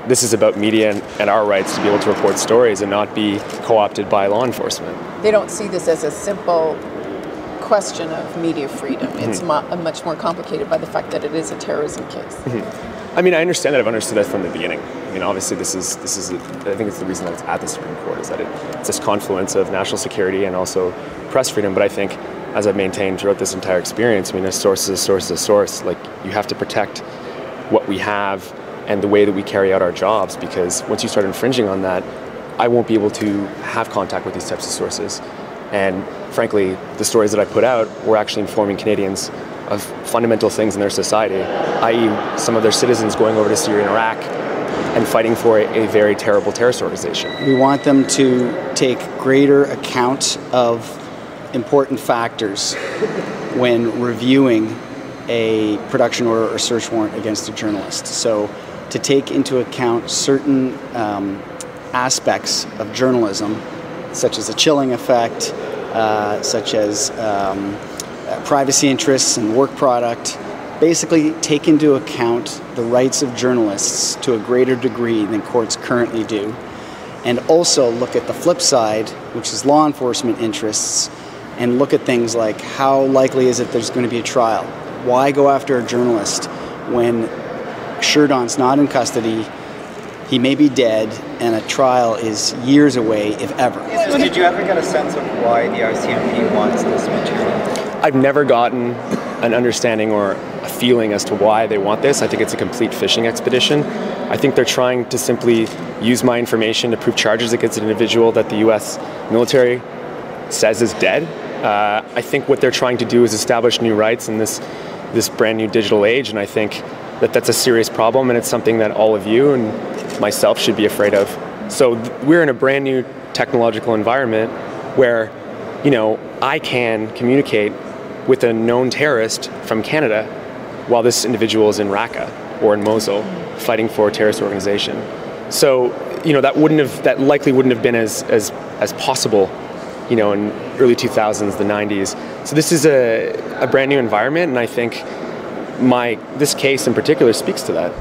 this is about media and our rights to be able to report stories and not be co-opted by law enforcement. They don't see this as a simple question of media freedom. It's much more complicated by the fact that it is a terrorism case. I mean, I understand that. I've understood that from the beginning. I mean, obviously, I think it's the reason that it's at the Supreme Court, is that it's this confluence of national security and also press freedom. But I think, as I've maintained throughout this entire experience, I mean, a source is a source is a source. Like, you have to protect what we have and the way that we carry out our jobs, because once you start infringing on that, I won't be able to have contact with these types of sources. And frankly, the stories that I put out were actually informing Canadians of fundamental things in their society, i.e. some of their citizens going over to Syria and Iraq and fighting for a very terrible terrorist organization. We want them to take greater account of important factors when reviewing a production order or search warrant against a journalist. So to take into account certain aspects of journalism, such as a chilling effect, such as privacy interests and work product, basically take into account the rights of journalists to a greater degree than courts currently do, and also look at the flip side, which is law enforcement interests, and look at things like how likely is it there's going to be a trial? Why go after a journalist when Sherdon's not in custody, he may be dead, and a trial is years away, if ever? Did you ever get a sense of why the RCMP wants this material? I've never gotten an understanding or a feeling as to why they want this. I think it's a complete fishing expedition. I think they're trying to simply use my information to prove charges against an individual that the US military says is dead. I think what they're trying to do is establish new rights in this brand new digital age, and I think that that's a serious problem, and it's something that all of you and myself should be afraid of. So we're in a brand new technological environment where, you know, I can communicate with a known terrorist from Canada while this individual is in Raqqa or in Mosul fighting for a terrorist organization. So, you know, that likely wouldn't have been as possible, you know, in early 2000s, the 90s. So this is a brand new environment, and I think this case in particular speaks to that.